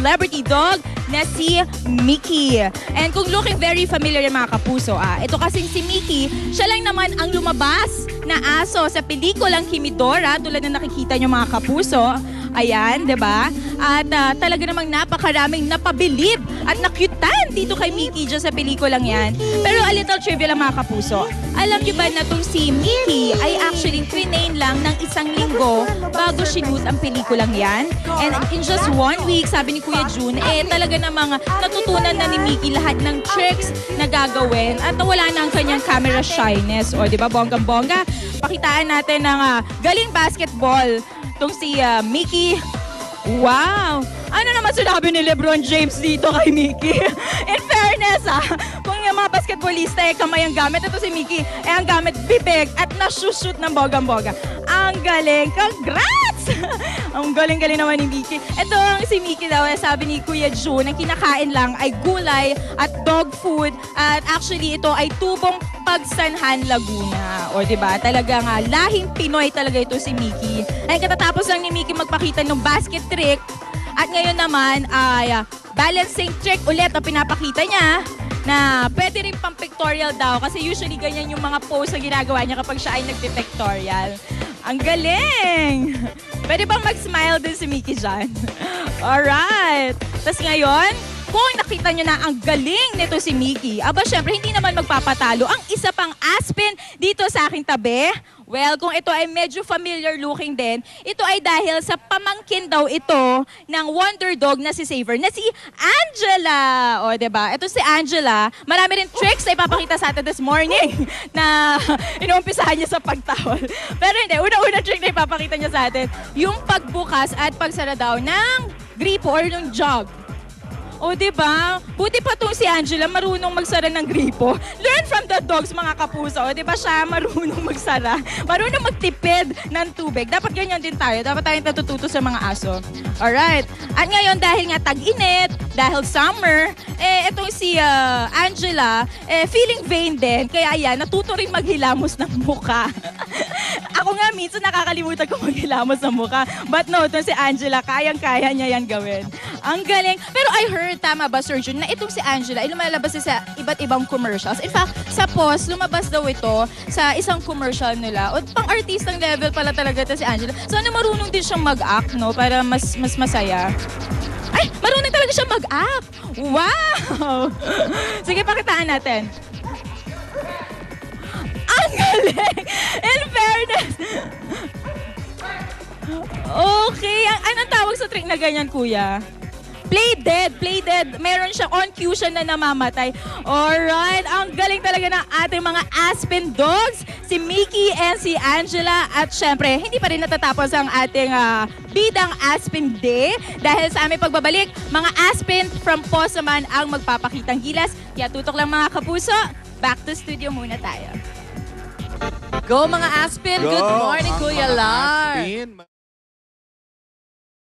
celebrity dog na si Mickey. And kung looking very familiar yung mga kapuso, ito kasing si Mickey, siya lang naman ang lumabas na aso sa pelikulang Kimidora, tulad na nakikita nyo mga kapuso. Ayan, di ba? At talaga namang napakaraming napabilib at nakyutan dito kay Mickey dyan sa pelikulang yan. Pero a little trivia lang mga kapuso. Alam niyo ba na itong si Mickey ay actually twinain lang ng 1 linggo bago sinut ang pelikulang yan? And in just 1 week, sabi ni Kuya Jun, talaga namang natutunan na ni Mickey lahat ng tricks na gagawin at wala na ang kanyang camera shyness. O, di ba? Bonggang-bongga. Pakitaan natin ng galing basketball. Itong si Mickey. Wow! Ano naman sinabi ni LeBron James dito kay Mickey? In fairness, kung yung mga basketballista kamay ang gamit, ito si Mickey, ang gamit bibig at nasushoot ng bogang-boga. Ang galing! Congrats! Ang galing-galing naman ni Mickey. Ito ang si Mickey daw, sabi ni Kuya Jun, ang kinakain lang ay gulay at dog food. At actually, ito ay tubong Pagsanhan, Laguna. O diba, talagang lahing Pinoy talaga ito si Mickey. Ay katatapos lang ni Mickey magpakita ng basket trick. At ngayon naman ay balancing trick ulit ang pinapakita niya na pwede rin pang pictorial daw kasi usually ganyan yung mga pose na ginagawa niya kapag siya ay nagpipictorial. Ang galing! Pwede bang mag-smile din si Mickey dyan? Alright! Tapos ngayon, kung nakita nyo na ang galing nito si Mickey, syempre hindi naman magpapatalo ang isa pang Aspen dito sa aking tabi. Well, kung ito ay medyo familiar looking din, ito ay dahil sa pamangkin daw ito ng wonder dog na si Saver, na si Angela. O, diba? Ito si Angela, marami rin tricks na ipapakita sa atin this morning na inuumpisahan niya sa pagtawal. Pero hindi, una-una trick na ipapakita niya sa atin, yung pagbukas at pagsara daw ng gripo or ng jug. O, diba? Buti pa itong si Angela marunong magsara ng gripo. Learn from the dogs, mga kapuso. O, diba siya marunong magsara? Marunong magtipid ng tubig. Dapat ganyan din tayo. Dapat tayong natututo sa mga aso. Alright. At ngayon, dahil nga tag-init, dahil summer, itong si Angela, feeling vain din. Kaya ayan, natuto rin maghilamos ng muka. Ako nga, minsan nakakalimutan ko maghilamos ng muka. But no, itong si Angela, kayang-kaya niya yan gawin. Ang galing. Pero I heard, tama ba, Sir Jun, na itong si Angela ay lumalabas sa iba't ibang commercials. In fact, sa POS, lumabas daw ito sa isang commercial nila. O pang-artistang level pala talaga ito si Angela. Sana marunong din siyang mag-act, no? Para mas masaya. Ay, marunong talaga siya mag-act. Wow! Sige, pakitaan natin. Ang galing! In fairness! Okay. Anong tawag sa trick na ganyan, kuya? Play dead, play dead. Meron siya, on cue siya na namamatay. Alright, ang galing talaga ng ating mga Aspen dogs, si Mickey and si Angela. At syempre, hindi pa rin natatapos ang ating bidang Aspen Day. Dahil sa aming pagbabalik, mga Aspen from POS naman ang magpapakitang gilas. Kaya tutok lang mga kapuso, back to studio muna tayo. Go mga Aspen! Good morning, Kuya Lar!